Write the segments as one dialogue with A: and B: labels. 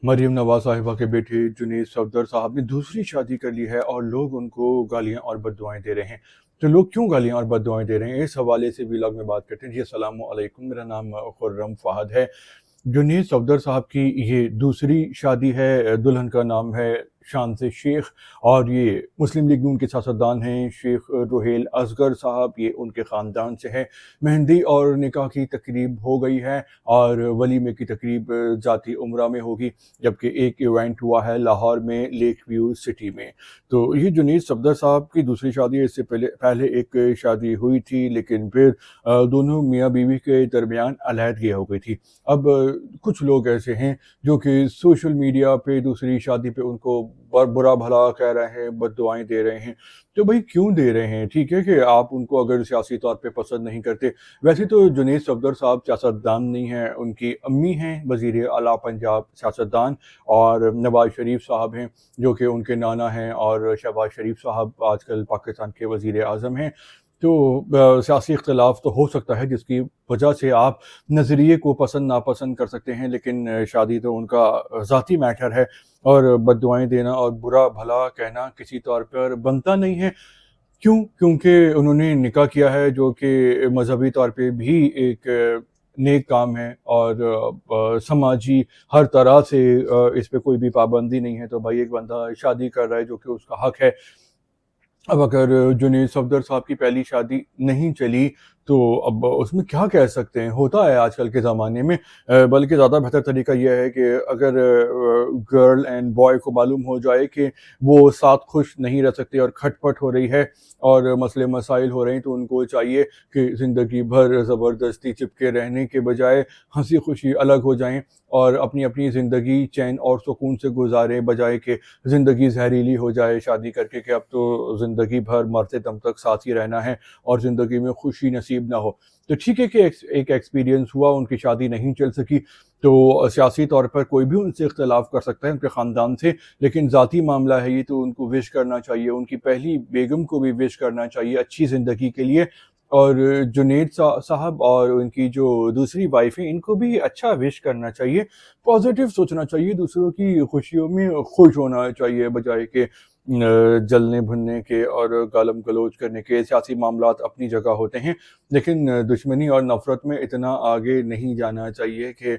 A: मरीम नवाज साहिबा के बेटे जुनेद सफदर साहब ने दूसरी शादी कर ली है और लोग उनको गालियां और बद्दुआएं दे रहे हैं। तो लोग क्यों गालियां और बद्दुआएं दे रहे हैं, इस हवाले से व्लॉग में बात करते हैं। जी अस्सलाम वालेकुम, मेरा नाम खुर्रम फहद है। जुनेद सफदर साहब की ये दूसरी शादी है। दुल्हन का नाम है शान से शेख और ये मुस्लिम लीग नून के सियासतदान हैं शेख रोहेल असगर साहब, ये उनके ख़ानदान से है। मेहंदी और निकाह की तकरीब हो गई है और वलीमे की तकरीब जाती उम्रा में होगी, जबकि एक इवेंट हुआ है लाहौर में लेक व्यू सिटी में। तो ये जुनेद सफदर साहब की दूसरी शादी है। इससे पहले एक शादी हुई थी, लेकिन फिर दोनों मियाँ बीवी के दरमियान अलहदगी हो गई थी। अब कुछ लोग ऐसे हैं जो कि सोशल मीडिया पे दूसरी शादी पे उनको बुरा भला कह रहे हैं, बद्दुआएं दे रहे हैं। तो भाई क्यों दे रहे हैं? ठीक है कि आप उनको अगर सियासी तौर पे पसंद नहीं करते। वैसे तो जुनेद सफदर साहब सियासतदान नहीं हैं, उनकी अम्मी हैं वज़ीर आला पंजाब सियासतदान, और नवाज शरीफ साहब हैं जो कि उनके नाना हैं, और शहबाज शरीफ साहब आजकल पाकिस्तान के वज़ीर आज़म हैं। तो सियासी इख्तलाफ तो हो सकता है जिसकी वजह से आप नज़रिए को पसंद नापसंद कर सकते हैं, लेकिन शादी तो उनका ज़ाती मैटर है और बद्दुआएं देना और बुरा भला कहना किसी तौर पर बनता नहीं है। क्यों? क्योंकि उन्होंने निकाह किया है जो कि मजहबी तौर पे भी एक नेक काम है और समाजी हर तरह से इस पे कोई भी पाबंदी नहीं है। तो भाई एक बंदा शादी कर रहा है जो कि उसका हक है। अब अगर जुनेद सफदर साहब की पहली शादी नहीं चली तो अब उसमें क्या कह सकते हैं, होता है आजकल के ज़माने में। बल्कि ज़्यादा बेहतर तरीका यह है कि अगर गर्ल एंड बॉय को मालूम हो जाए कि वो साथ खुश नहीं रह सकते और खटपट हो रही है और मसले मसाइल हो रहे हैं, तो उनको चाहिए कि ज़िंदगी भर ज़बरदस्ती चिपके रहने के बजाय हंसी खुशी अलग हो जाएं और अपनी अपनी ज़िंदगी चैन और सुकून से गुजारें, बजाय कि ज़िंदगी जहरीली हो जाए शादी करके कि अब तो ज़िंदगी भर मरते दम तक साथ ही रहना है और ज़िंदगी में खुशी नसीब ना हो। तो ठीक है कि एक एक्सपीरियंस हुआ, उनकी शादी नहीं चल सकी, तो सियासी तौर पर कोई भी उनसे इख्तलाफ कर सकता है उनके ख़ानदान से, लेकिन ज़ाती मामला है ये, तो उनको विश करना चाहिए, उनकी पहली बेगम को भी विश करना चाहिए अच्छी ज़िंदगी के लिए। और जुनेद साहब और उनकी जो दूसरी वाइफ है इनको भी अच्छा विश करना चाहिए, पॉजिटिव सोचना चाहिए, दूसरों की खुशियों में खुश होना चाहिए, बजाय के जलने भुनने के और गालम गलोच करने के। सियासी मामलात अपनी जगह होते हैं, लेकिन दुश्मनी और नफ़रत में इतना आगे नहीं जाना चाहिए कि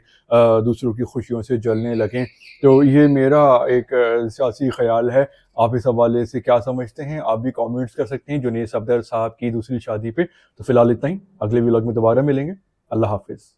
A: दूसरों की खुशियों से जलने लगें। तो ये मेरा एक सियासी ख्याल है। आप इस हवाले से क्या समझते हैं? आप भी कमेंट्स कर सकते हैं जुनेद सफदर साहब की दूसरी शादी पे। तो फिलहाल इतना ही, अगले व्लॉग में दोबारा मिलेंगे। अल्लाह हाफिज़।